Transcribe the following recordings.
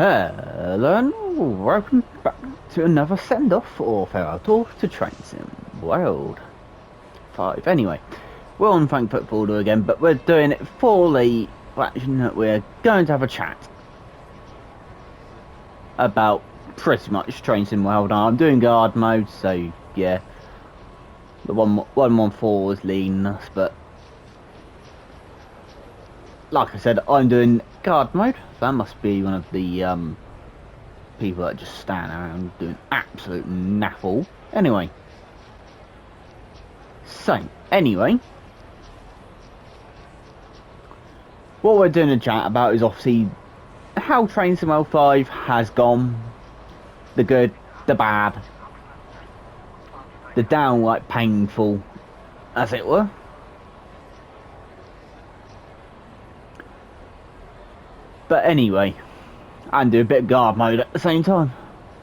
Hello and welcome back to another send-off or farewell tour to Train Sim World 5. Anyway, we're on Frankfurt Border again, but we're doing it for the action that we're going to have a chat about pretty much Train Sim World. I'm doing guard mode, so yeah, the 114 was leading us, but like I said, I'm doing guard mode. That must be one of the people that just stand around doing absolute naffle. Anyway, what we're doing a chat about is obviously how Train Sim World 5 has gone, the good, the bad, the downright painful, as it were. But anyway, and do a bit of guard mode at the same time.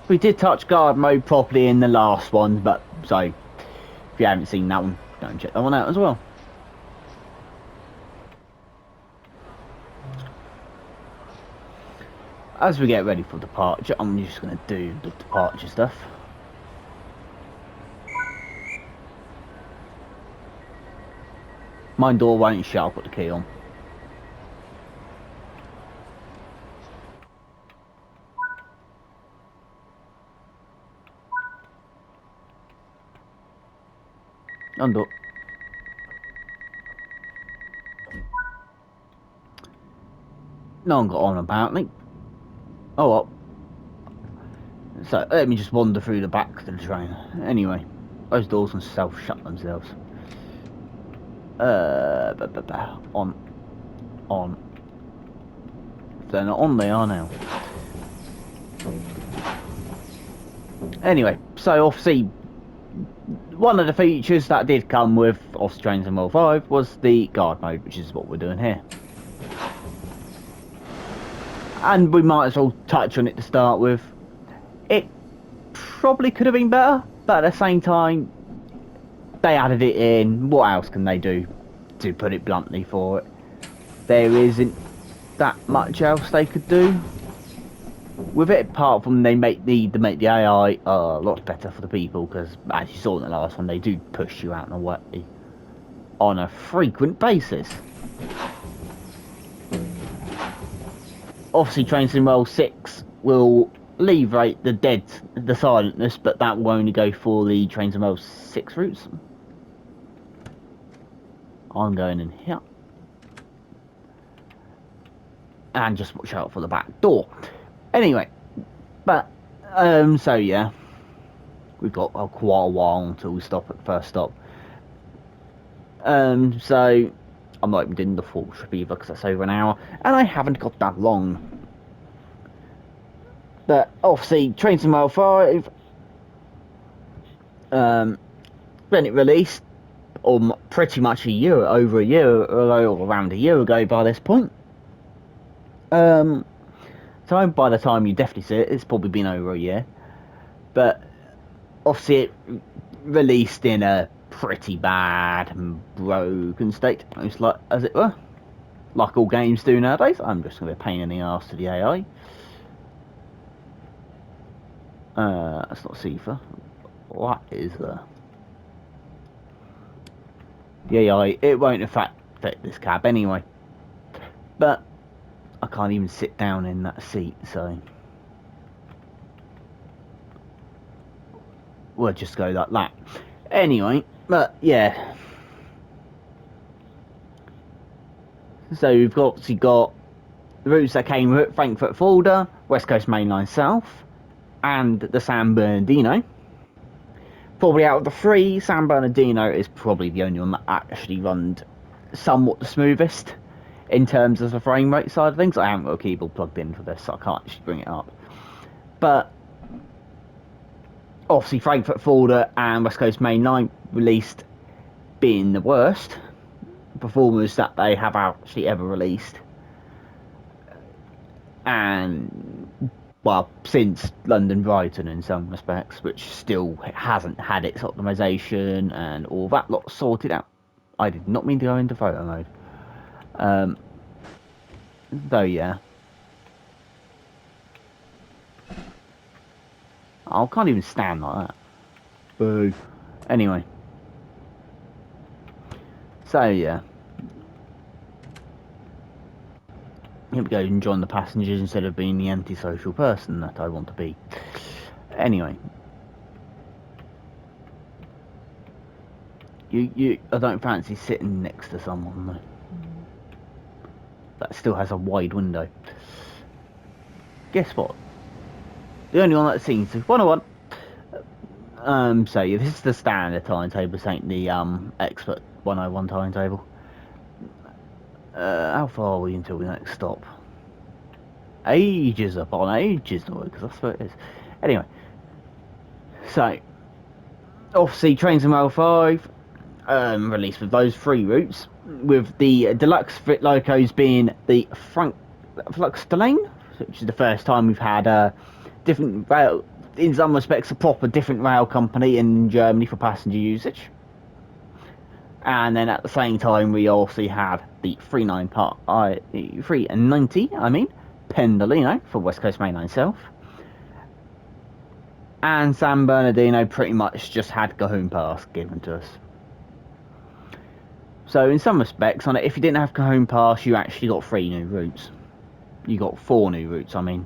We did touch guard mode properly in the last one, but so if you haven't seen that one, go and check that one out as well. As we get ready for departure, I'm just going to do the departure stuff. My door won't shut, I'll put the key on. Undo. No one got on about me. Oh well. So let me just wander through the back of the train. Anyway, those doors can self-shut themselves. On. If they're not on, they are now. Anyway, so obviously, one of the features that did come with Officer Train Sim World 5 was the guard mode, which is what we're doing here. And we might as well touch on it to start with. It probably could have been better, but at the same time, they added it in. What else can they do, to put it bluntly, for it? There isn't that much else they could do with it, apart from they need to make the AI a lot better for the people, because as you saw in the last one, they do push you out in a way on a frequent basis. Obviously, Train Sim World 6 will alleviate the silentness, but that will only go for the Train Sim World 6 routes. I'm going in here. And just watch out for the back door. Anyway, but, so yeah. We've got quite a while until we stop at the first stop. So I'm not even doing the full trip either, because that's over an hour, and I haven't got that long. But obviously, Train Sim World 5, when it released, or pretty much over a year ago, or around a year ago by this point. So by the time you definitely see it, it's probably been over a year. But obviously, it released in a pretty bad and broken state, most like, as it were, like all games do nowadays. I'm just going to be a pain in the arse to the AI. That's not Sifa. What is the AI? It won't affect this cab anyway. But I can't even sit down in that seat, so we'll just go like that. Anyway, but yeah. So we've obviously got the routes that came with Frankfurt Fulda, West Coast Main Line South, and the San Bernardino. Probably out of the three, San Bernardino is probably the only one that actually runs somewhat the smoothest in terms of the frame rate side of things. I haven't got a keyboard plugged in for this, so I can't actually bring it up. But obviously, Frankfurt Fulda and West Coast Main Line released being the worst performers that they have actually ever released. And well, since London Brighton in some respects, which still hasn't had its optimization and all that lot sorted out. I did not mean to go into photo mode. Though yeah. I can't even stand like that. Boo. Anyway. So, yeah. Here we go, and join the passengers instead of being the antisocial person that I want to be. Anyway. I don't fancy sitting next to someone, though. That still has a wide window. Guess what? The only one that seems to 101. So yeah, this is the standard timetable. This ain't the expert 101 timetable. How far are we until the next stop? Ages upon ages, because that's what it is. Anyway, so obviously Trains and Rail 5 released with those 3 routes, with the deluxe fit locos being the Flux Delane, which is the first time we've had a different rail, in some respects a proper different rail company in Germany for passenger usage. And then at the same time we also had the 390 Pendolino for West Coast Mainline South. And San Bernardino pretty much just had Cajon Pass given to us. So in some respects, on it, if you didn't have Cajon Pass, you actually got 3 new routes. You got 4 new routes, I mean,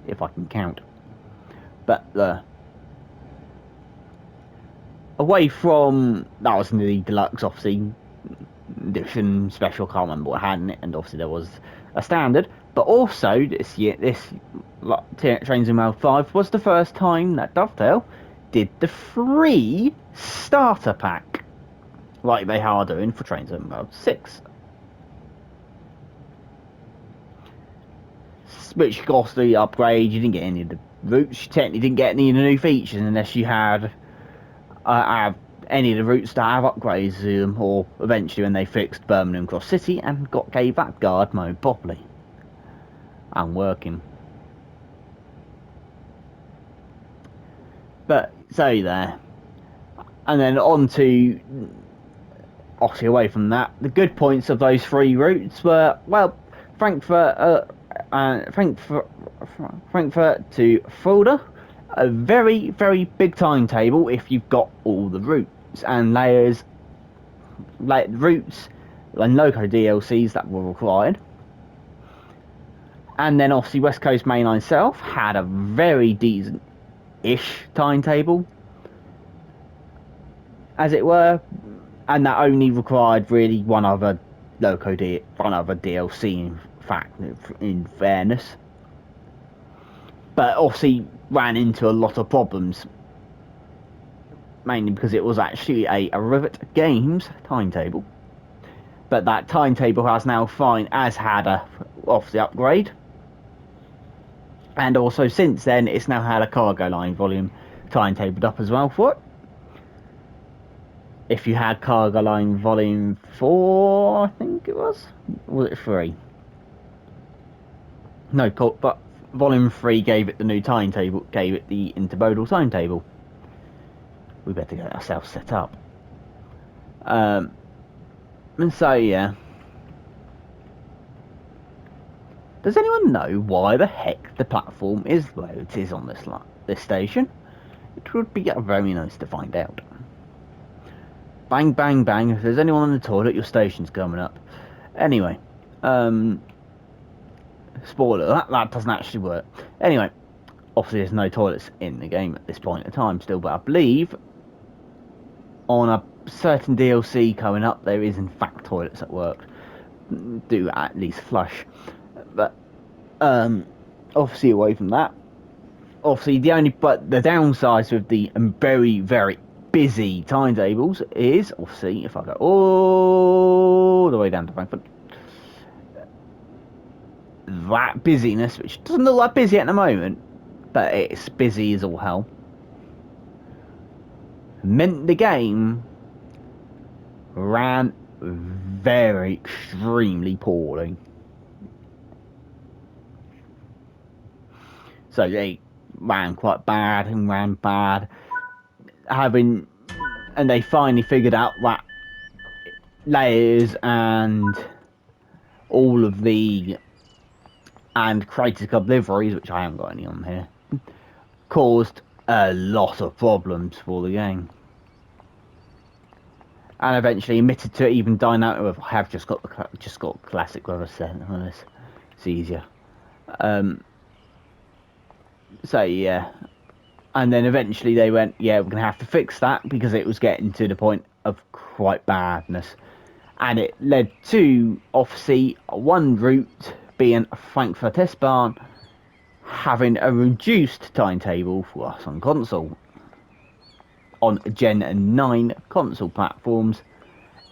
if I can count. But away from that was in the deluxe, obviously edition special. Can't remember what had in it, and obviously there was a standard. But also this year, Trains and Rail 5 was the first time that Dovetail did the free starter pack, like they are doing for Trains and Rail 6. Which cost the upgrade. You didn't get any of the routes. You technically didn't get any of the new features unless you had any of the routes to have upgrades to them, or eventually when they fixed Birmingham Cross City and gave that guard mode properly and working. But so there, and then on to obviously away from that, the good points of those 3 routes were, well, Frankfurt to Fulda, a very, very big timetable if you've got all the routes and layers, like routes and loco DLCs that were required. And then obviously West Coast Mainline South had a very decent-ish timetable, as it were, and that only required really one other DLC, in fairness. But obviously ran into a lot of problems, mainly because it was actually a Rivet Games timetable. But that timetable has now had a obviously upgrade, and also since then it's now had a cargo line volume timetabled up as well for it. If you had cargo line volume 4, I think it was it 3? No, but volume 3 gave it the new timetable, gave it the intermodal timetable. We better get ourselves set up. And so yeah. Does anyone know why the heck the platform is where it is on this station? It would be very nice to find out. Bang, bang, bang. If there's anyone on the toilet, your station's coming up. Anyway, spoiler, that doesn't actually work. Anyway, obviously there's no toilets in the game at this point in time still, but I believe on a certain DLC coming up, there is in fact toilets at work. Do at least flush. But, obviously away from that, obviously the downsides with the very, very busy timetables is, obviously, if I go all the way down to Frankfurt, that busyness, which doesn't look that busy at the moment, but it's busy as all hell, meant the game ran very extremely poorly. So they ran quite bad and ran bad, and they finally figured out that layers and all of the Crater Club liveries, which I haven't got any on here, caused a lot of problems for the game. And eventually admitted to even dying out with, I have just got classic weather set on this. It's easier. So yeah. And then eventually they went, yeah, we're going to have to fix that because it was getting to the point of quite badness. And it led to, obviously, one route being Frankfurt S-Bahn having a reduced timetable for us on console. On Gen 9 console platforms.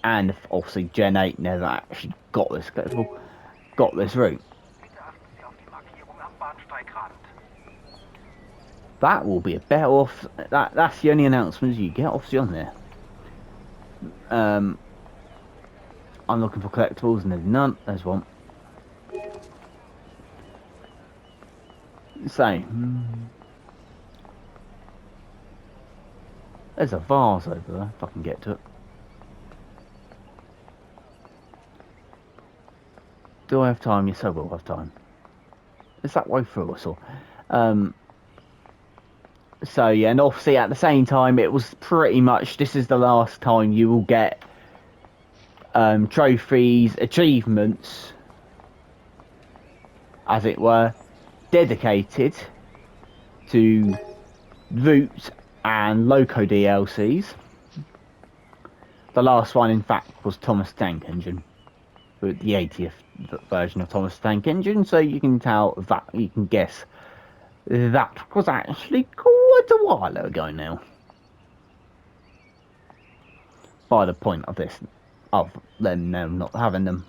And obviously Gen 8 never actually got this route. That will be a better off. That's the only announcements you get, obviously, on there. I'm looking for collectibles and there's none. There's one. So, there's a vase over there, if I can get to it. Do I have time? Yes, I will have time. Is that way through us all? So yeah, and obviously at the same time, it was pretty much, this is the last time you will get trophies, achievements, as it were, dedicated to route and loco DLCs. The last one, in fact, was Thomas Tank Engine, the 80th version of Thomas Tank Engine. So you can tell that, you can guess that was actually quite a while ago now. By the point of this, of them now not having them.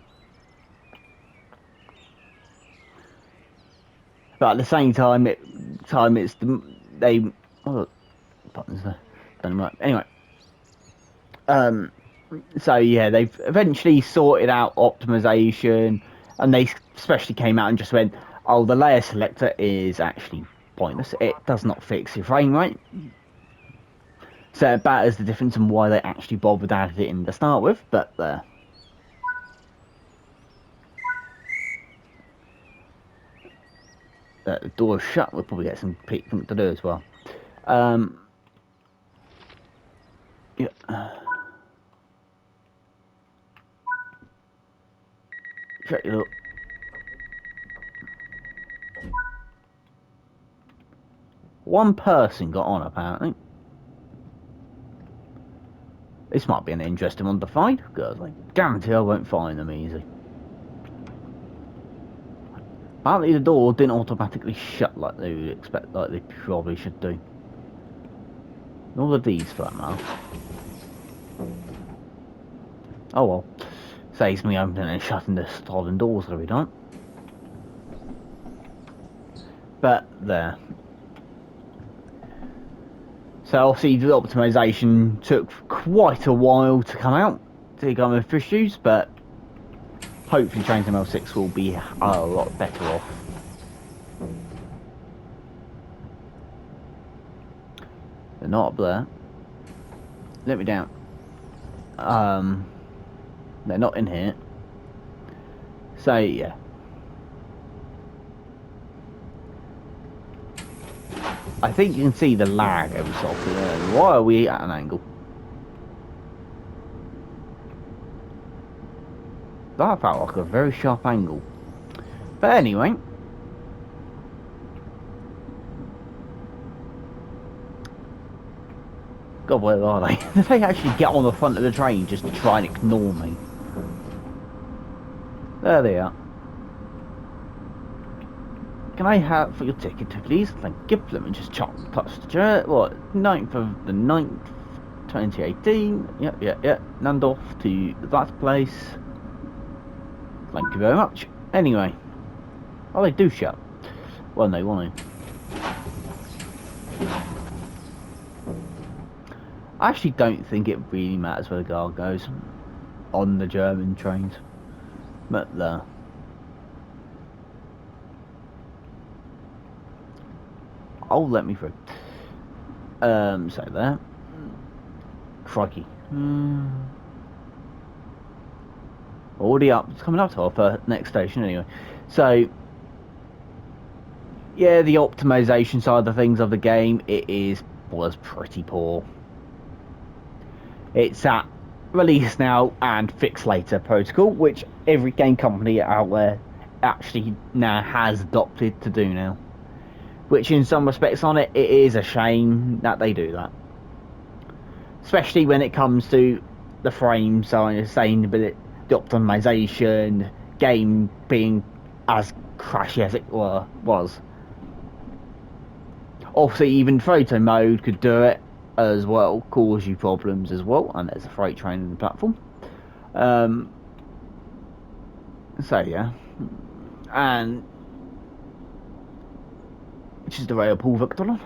But at the same time, it's they. Oh, buttons there. Don't know right. Anyway. So yeah, they've eventually sorted out optimization, and they especially came out and just went, "Oh, the layer selector is actually pointless. It does not fix your frame rate." So that is the difference in why they actually bothered adding it in to start with. But the door's shut. We'll probably get some people to do as well. Yeah. Check it up. One person got on, apparently. This might be an interesting one to find, because I guarantee I won't find them easy. Apparently the door didn't automatically shut like they would expect, like they probably should do. Nor the D's for that matter. Oh well. Saves me opening and shutting the stolen doors every time. But there. So obviously the optimization took quite a while to come out to come with issues, but hopefully Trains ML6 will be a lot better off. They're not up there. Let me down. They're not in here. So yeah. I think you can see the lag every so often. Why are we at an angle? That felt like a very sharp angle. But anyway. God, where are they? Did they actually get on the front of the train just to try and ignore me? There they are. Can I have for your ticket, please? Thank you. Let me just touch the chair. What? 9th of the 9th, 2018. Yeah. Nandorf to that place. Thank you very much. Anyway. Oh, they do shut. Well, they want to. I actually don't think it really matters where the guard goes on the German trains. But oh, let me through. So there. Crikey. Already up. It's coming up to our next station anyway. So yeah, the optimization side of things of the game, was pretty poor. It's at release now and fix later protocol, which every game company out there actually now has adopted to do now. Which in some respects on it is a shame that they do that. Especially when it comes to the frame size, sustainability, the optimization, game being as crashy as it was. Obviously, even photo mode could do it as well, cause you problems as well, and there's a freight train in the platform. So yeah, and which is the rail pool Victor.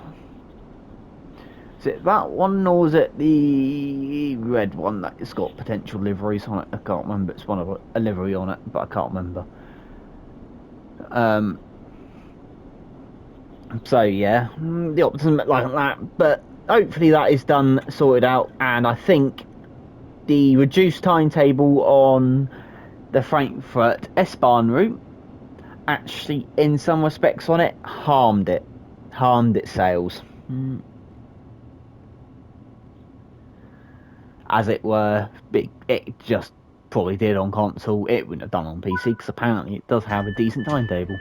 Is it that one, or is it the red one that's got potential liveries on it? I can't remember. It's one of a livery on it, but I can't remember. So yeah, the optimism like that, but hopefully that is done, sorted out, and I think the reduced timetable on the Frankfurt S-Bahn route actually, in some respects on it, harmed its sales. As it were, it just probably did on console. It wouldn't have done on PC because apparently it does have a decent timetable.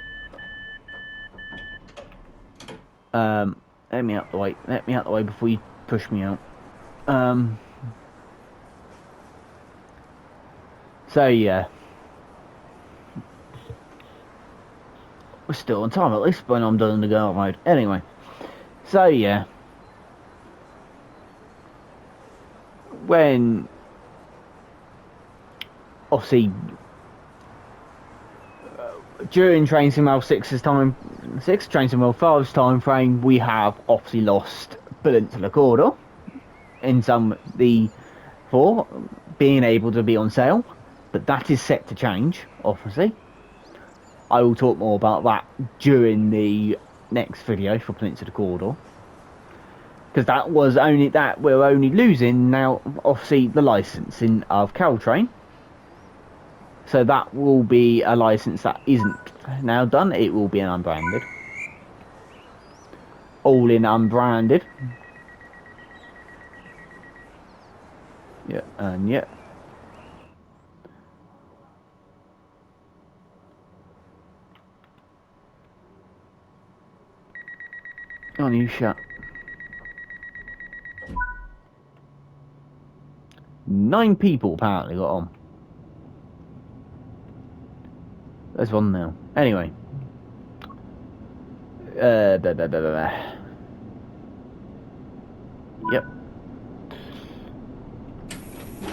Let me out the way. Let me out the way before you push me out. So yeah, we're still on time at least when I'm done the go mode. Anyway, so yeah, when obviously during Train Sim 6's time, Train Sim 5's time frame, we have obviously lost Peninsula Corridor in for being able to be on sale, but that is set to change. Obviously, I will talk more about that during the next video for Peninsula Corridor, because we're only losing now. Obviously, the licensing of Caltrain. So that will be a license that isn't now done. It will be an unbranded. All in unbranded. Yeah, and yeah. On you shut. 9 people apparently got on. There's one now. Anyway. Yep.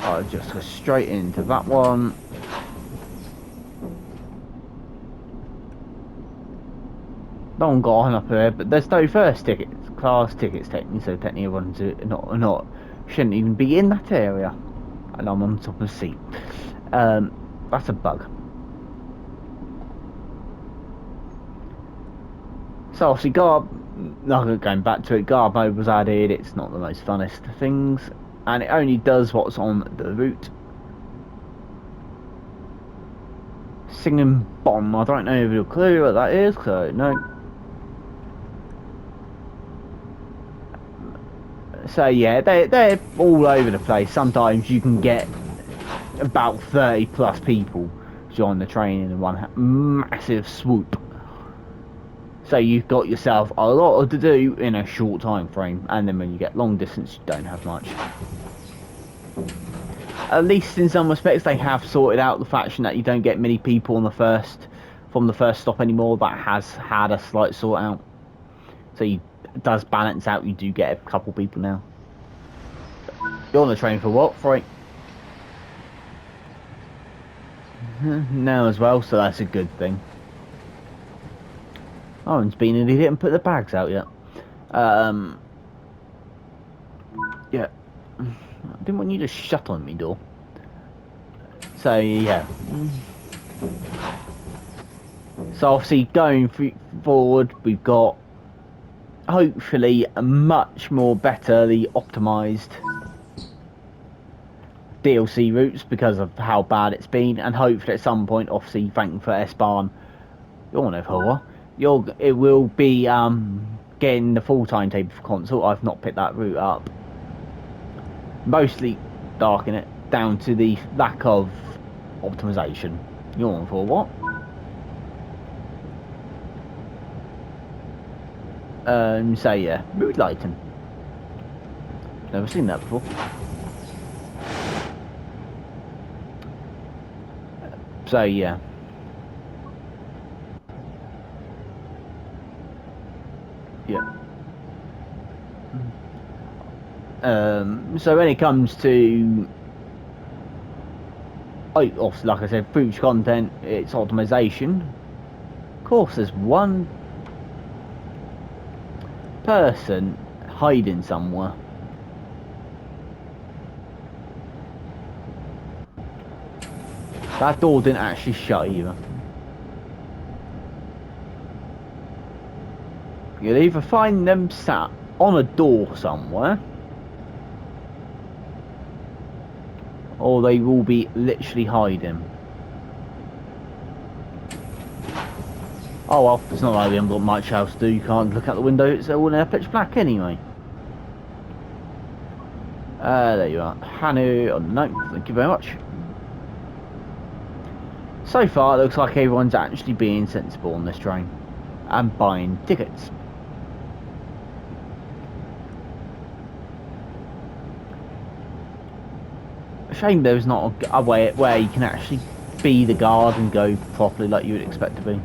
I'll just go straight into that one. No one got on up there, but there's no first tickets, class tickets technically, so technically everyone's not shouldn't even be in that area. And I'm on top of the seat. That's a bug. So obviously going back to it, guard mode was added. It's not the most funnest things, and it only does what's on the route. Singing Bomb, I don't know if you'll clue what that is, so no. So yeah, they're all over the place. Sometimes you can get about 30 plus people join the train in one massive swoop. So you've got yourself a lot to do in a short time frame, and then when you get long distance, you don't have much. At least in some respects, they have sorted out the faction that you don't get many people from the first stop anymore. That has had a slight sort out, so it does balance out. You do get a couple people now. You're on the train for what, Frank? Now as well, so that's a good thing. Owen's been in, he didn't put the bags out yet. Yeah. I didn't want you to shut on me, door. So, yeah. So, obviously, going forward, we've got hopefully a much more betterly optimised DLC routes because of how bad it's been, and hopefully at some point, obviously, Frankfurt S-Bahn, you're no horror, it will be getting the full timetable for console. I've not picked that route up. Mostly darken it down to the lack of optimization. You're on for what? So yeah, mood lighting. Never seen that before. So yeah. Yeah. So when it comes to, obviously, like I said, future content, it's optimization. Of course, there's one person hiding somewhere. That door didn't actually shut either. You'll either find them sat on a door somewhere, or they will be literally hiding. Oh well, it's not like we haven't got much else to do. You can't look out the window, it's all in pitch black anyway. There you are. Hanu on the note, thank you very much. So far, it looks like everyone's actually being sensible on this train and buying tickets. Shame there's not a way where you can actually be the guard and go properly like you would expect to be.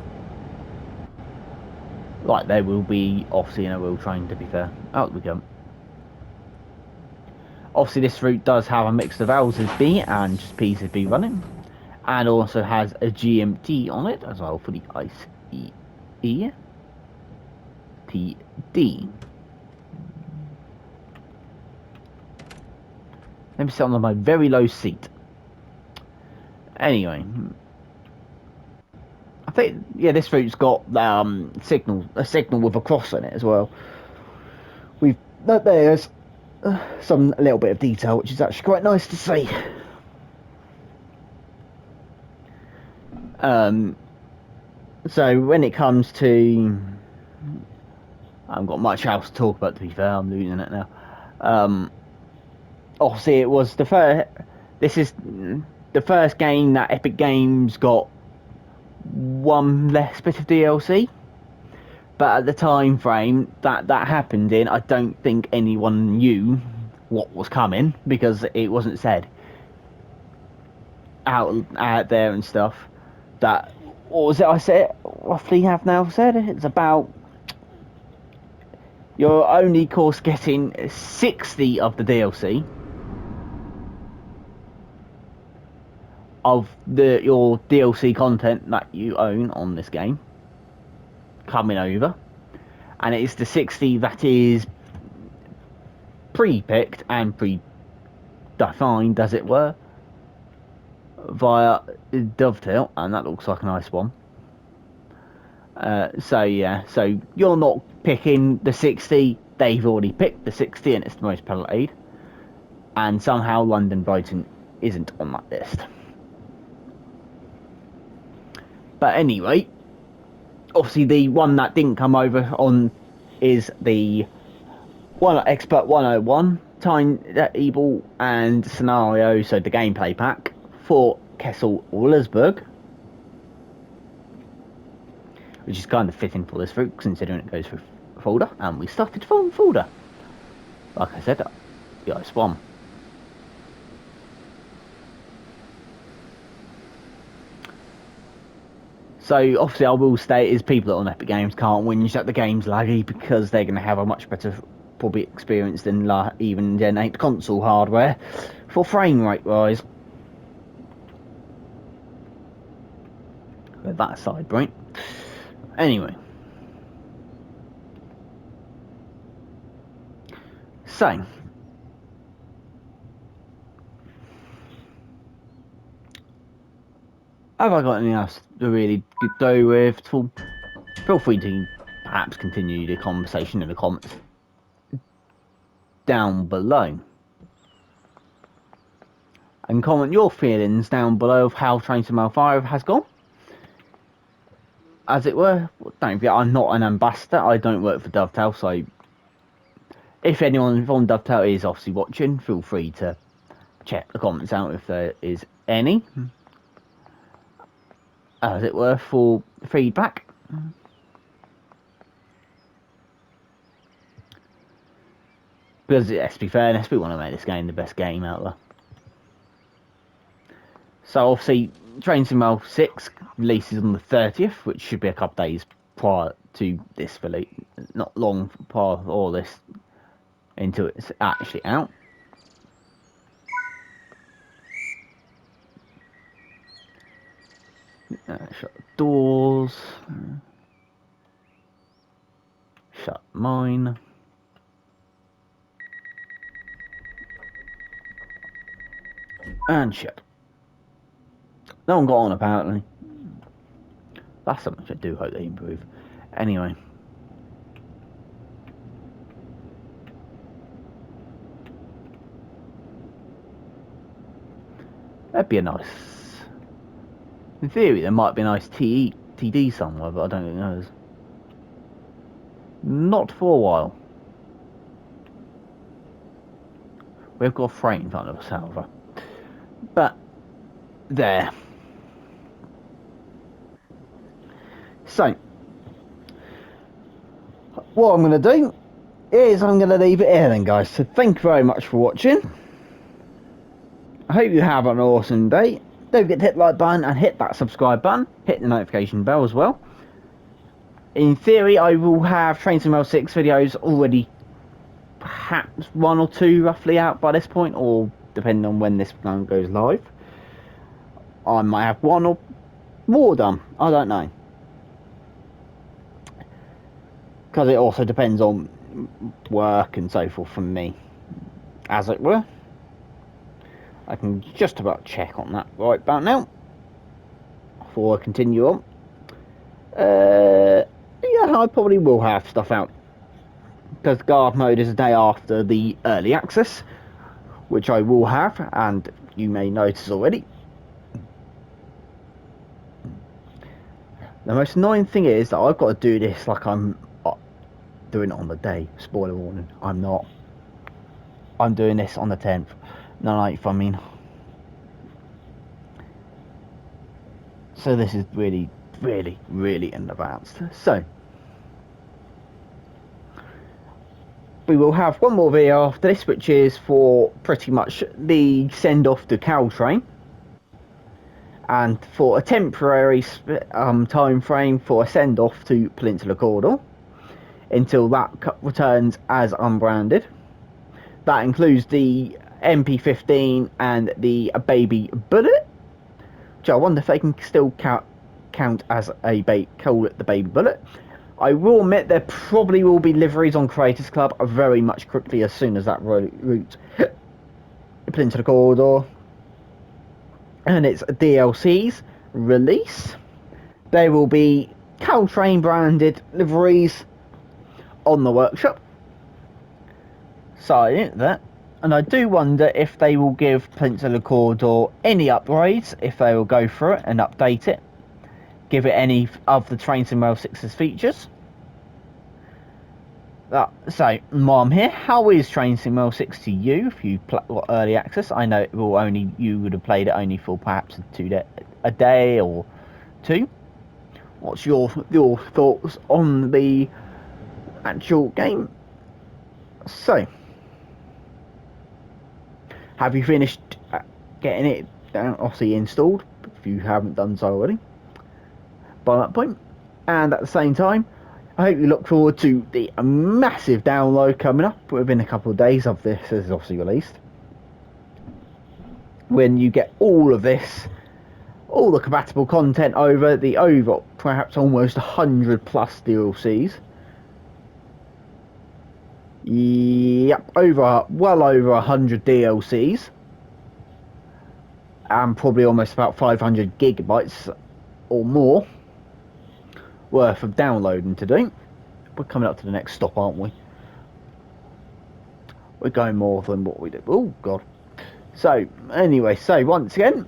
Like there will be, obviously, in a real train, to be fair. Out we go. Obviously, this route does have a mix of L's B and just P's B running, and also has a GMT on it as well for the ICE TD. Let me sit on my very low seat. Anyway, I think, yeah, this route's got a signal with a cross in it as well. There's some little bit of detail, which is actually quite nice to see. So when it comes to, I haven't got much else to talk about, to be fair. I'm losing it now. Obviously, it was the first. This is the first game that Epic Games got one less bit of DLC. But at the time frame that happened in, I don't think anyone knew what was coming because it wasn't said out there and stuff. That, what was it I said? Roughly have now said it's about. You're only, of course, getting 60 of the DLC of your DLC content that you own on this game coming over, and it's the 60 that is pre-picked and pre-defined, as it were, via Dovetail, and that looks like a nice one. So yeah, so you're not picking the 60, they've already picked the 60 and it's the most played, and somehow London Brighton isn't on that list. But anyway, obviously the one that didn't come over on is the Expert 101 Timetable and Scenario, so the gameplay pack for Kessel Wollersburg, which is kind of fitting for this route considering it goes through Fulda, and we started from Fulda. Like I said, the ice bomb. So obviously I will state is people that on Epic Games can't whinge that the game's laggy because they're going to have a much better probably experience than even Gen 8 console hardware for frame rate wise. With that aside, right? Anyway. So. Have I got anything else to really go with? Feel free to perhaps continue the conversation in the comments down below. And comment your feelings down below of how Train to Malfire has gone. as it were. Don't forget, I'm not an ambassador. I don't work for Dovetail, so if anyone from Dovetail is obviously watching, feel free to check the comments out if there is any, as it were, for feedback. Because let's be fair, we want to make this game the best game out there. So obviously, Train Sim 6 releases on the 30th, which should be a couple days prior to this release, not long prior to all this, until it's actually out. Shut the doors. Shut mine. And shut. No one got on apparently. That's something I do hope they improve. Anyway. That'd be a nice... In theory, there might be a nice TD somewhere, but I don't think there is. Not for a while. We've got a frame in front of us, however. But, there. So, what I'm going to do is I'm going to leave it here then, guys. So, thank you very much for watching. I hope you have an awesome day. Don't forget to hit the like button and hit that subscribe button. Hit the notification bell as well. In theory, I will have Train Sim 6 videos already, perhaps 1 or 2 roughly out by this point, or depending on when this one goes live. I might have 1 or more done, I don't know. Because it also depends on work and so forth from me, as it were. I can just about check on that right about now before I continue on. Yeah, I probably will have stuff out because guard mode is a day after the early access, which I will have, and you may notice already. The most annoying thing is that I've got to do this like I'm doing it on the day. Spoiler warning, I'm not. I'm doing this on the 10th. No, 9th, I mean. So this is really, really, really in advance. So, we will have one more video after this, which is for pretty much the send-off to Caltrain. And for a temporary time frame for a send-off to Peninsula Corridor. Until that returns as unbranded. That includes the MP15 and the Baby Bullet, which I wonder if they can still count as call it the Baby Bullet. I will admit there probably will be liveries on Creators Club very much quickly as soon as that route Peninsula Corridor and its DLCs release. There will be Caltrain branded liveries on the workshop. So that, and I do wonder if they will give Peninsula Corridor any upgrades, if they will go through it and update it, give it any of the Train Sim 6's features. So, Mom here, how is Train Sim 6 to you if you got early access? I know it will only, you would have played it only for perhaps a day or 2. What's your thoughts on the actual game? So, have you finished getting it obviously installed, if you haven't done so already, by that point? And at the same time, I hope you look forward to the massive download coming up within a couple of days of this is obviously released. When you get all of this, all the compatible content over perhaps almost 100 plus DLCs. Yep, well over 100 DLCs. And probably almost about 500 gigabytes or more worth of downloading to do. We're coming up to the next stop, aren't we? We're going more than what we did. Oh god. So anyway, so once again,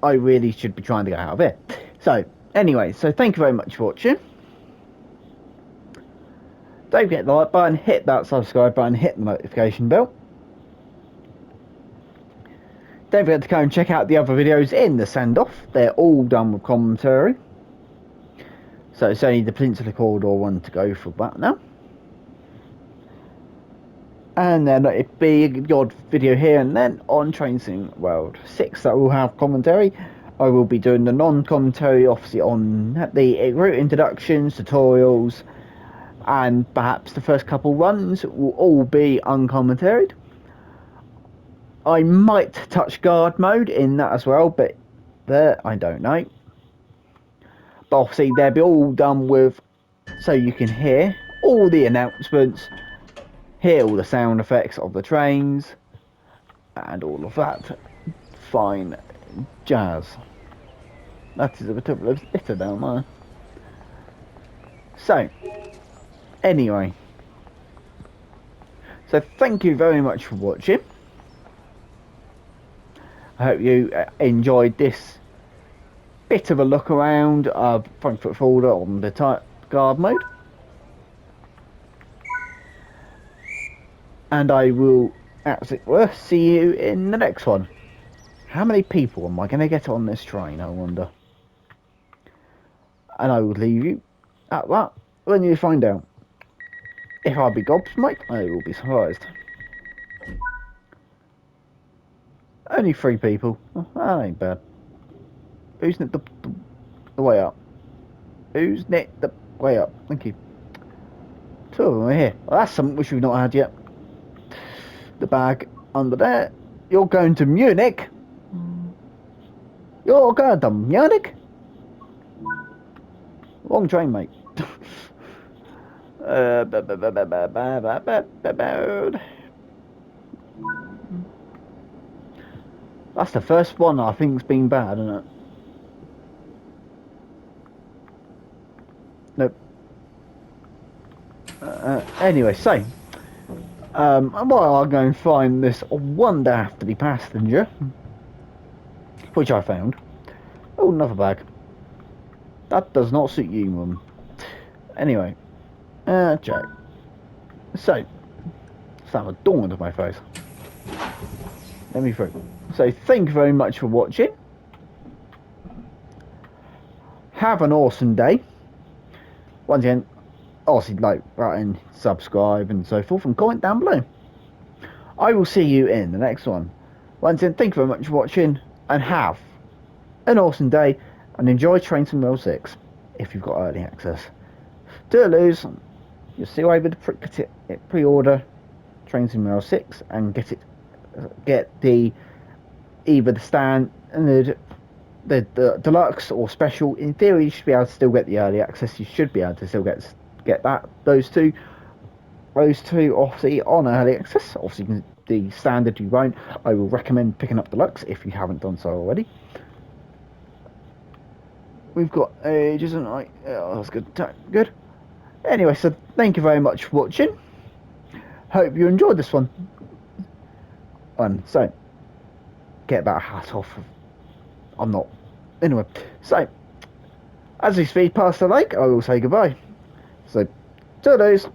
I really should be trying to get out of here. So, anyway, so thank you very much for watching. Don't forget the like button, hit that subscribe button, hit the notification bell. Don't forget to go and check out the other videos in the send-off. They're all done with commentary. So it's only the Peninsula Corridor one to go for that now. And then it'd be the odd video here and then on Train Sim World 6 that will have commentary. I will be doing the non-commentary obviously on the route introductions, tutorials, and perhaps the first couple runs will all be uncommentaried. I might touch guard mode in that as well, but there, I don't know. But obviously they'll be all done with, so you can hear all the announcements, hear all the sound effects of the trains, and all of that fine jazz. That is a bit of a litter down there. So, anyway. So thank you very much for watching. I hope you enjoyed this bit of a look around of Frankfurt Folder on the type guard mode. And I will see you in the next one. How many people am I going to get on this train, I wonder? And I will leave you at that when you find out. If I be gobsmacked, I will be surprised. Only 3 people. Oh, that ain't bad. Who's nicked the way up? Who's nicked the way up? Thank you. 2 of them are here. Well, that's something which we've not had yet. The bag under there. You're going to Munich? You're going to Munich? Wrong train, mate. That's the first one I think's been bad, isn't it? Nope. Anyway, so while I go and find this one dafty passenger, which I found. Oh, another bag. That does not suit you, mum. Anyway, check. So, let's have a dawn of my face. Let me through. So, thank you very much for watching. Have an awesome day. Once again, obviously like button, subscribe and so forth, and comment down below. I will see you in the next one. Once again, thank you very much for watching, and have an awesome day, and enjoy Train Sim World 6 if you've got early access. Toodaloo, you'll see over the pre-order Train Sim World 6 and get the either the standard, the deluxe or special. In theory, you should be able to still get the early access. You should be able to still get that those two obviously on early access. Obviously, the standard you won't. I will recommend picking up deluxe if you haven't done so already. We've got ages, and that's good. Good. Anyway, so thank you very much for watching. Hope you enjoyed this one. And so, get that hat off. I'm not. Anyway, so as we speed past the lake, I will say goodbye. So, toodaloo.